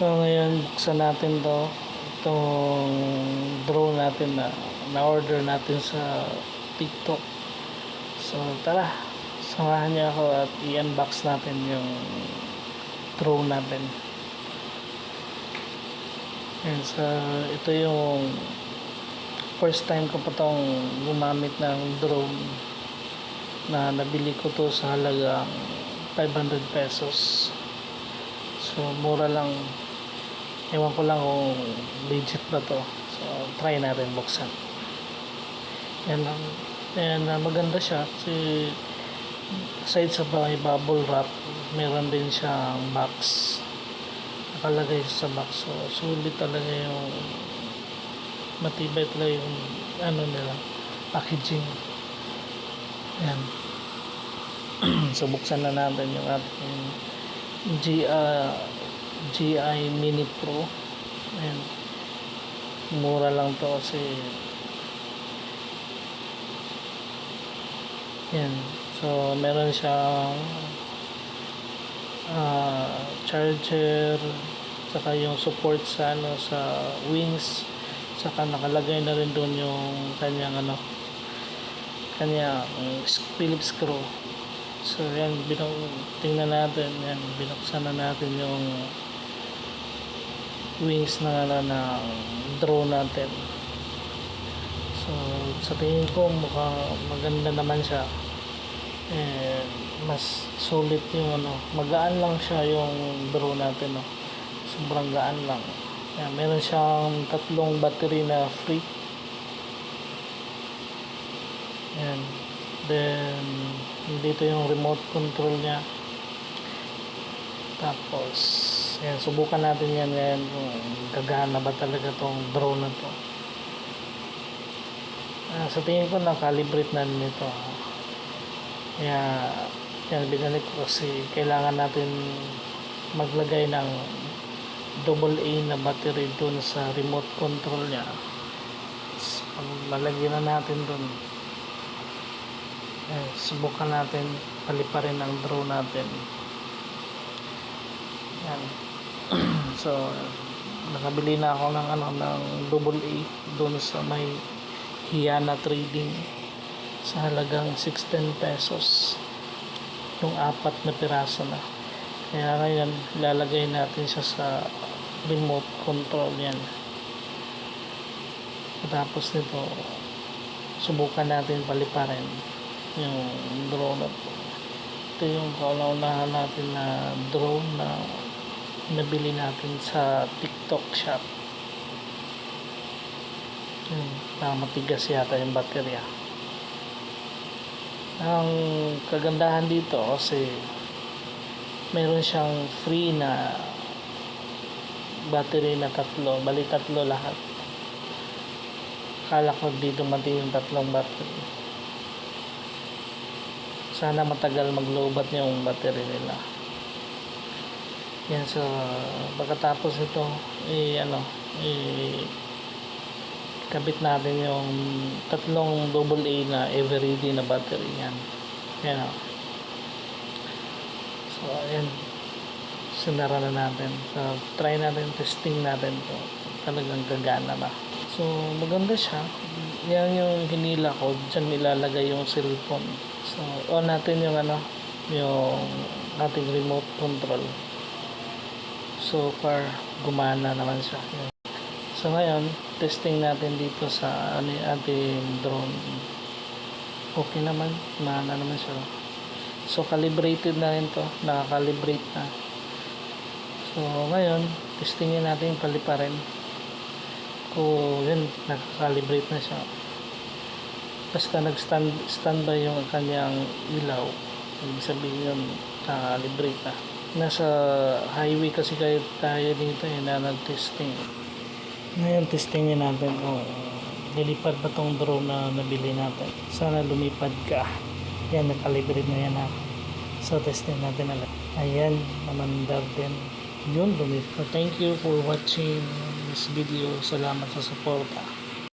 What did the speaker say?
So ngayon buksan natin itong drone natin na na-order natin sa TikTok. So tara, samahan niyo ako at i-unbox natin yung drone natin. And so ito yung first time ko pa tong gumamit ng drone, na nabili ko to sa halagang 500 pesos. So mura lang. Ewan ko lang kung legit ba to. So try natin buksan. And maganda siya kasi aside sa bubble wrap, meron din siyang box nakalagay sa box. So sulit talaga yung, matibay talaga yung nila, packaging. Yan. So buksan na natin yung ating GI Mini Pro. Ayan. Mura lang to kasi yan. So meron siyang charger, saka yung support sa sa wings, saka nakalagay na rin doon yung kanyang Phillips screw. So yan, tingnan natin yan, binuksan na natin yung wings ng drone natin. So sa tingin ko mukhang maganda naman siya, and mas sulit yung magaan lang siya yung drone natin, sobrang gaan lang. Yan, meron siyang 3 battery na free. Yan. Then dito yung remote control niya. Tapos yan, subukan natin yan ngayon kung gagana ba talaga tong drone na to. Sa tingin ko na-calibrate na nito. Kaya yan, binalik ko kasi kailangan natin maglagay ng AA na battery dun sa remote control niya. Pag lalagyan na natin dun, subukan natin paliparin ang drone natin. Yan. So nakabili na ako ng ng AA doon sa may Hiana Trading sa halagang 16 pesos yung 4 na piraso na. Kaya ngayon lalagay natin siya sa remote control. Yan. Tapos nito subukan natin paliparin yung drone na po. Ito yung kauna-unahan natin na drone na nabili natin sa TikTok shop. Matigas yata yung baterya. Ang kagandahan dito kasi meron siyang free na battery na 3, bali 3 lahat. Akala ko dito mati yung 3 battery. Sana matagal maglobat yung battery nila. Yan. So pagkatapos ito kabit natin yung 3 AA na everyday na battery. Yan. Yan. So ayan, sinara na natin. So try natin, testing natin to, talagang gagana ba. So maganda siya. Yan yung hinila ko, dyan nilalagay yung cellphone. So on natin yung yung ating remote control. So far gumana naman siya. So ngayon testing natin dito sa ating drone. Okay naman, gumana naman siya. So calibrated na rin to, nakakalibrate na. So ngayon testingin natin yung paliparin kung yun, nakakalibrate na siya. Basta nag-standby yung kanyang ilaw, ibig sabihin yun, nakakalibrate na. Nasa highway kasi tayo dito na nag-testing. Ngayon testingin natin kung lilipad ba tong drone na nabili natin. Sana lumipad ka. Yan, nakalibrate na yan. So testing natin ulit. Ayan, namandar din. Yun, lumipad. Thank you for watching this video. Salamat sa suporta.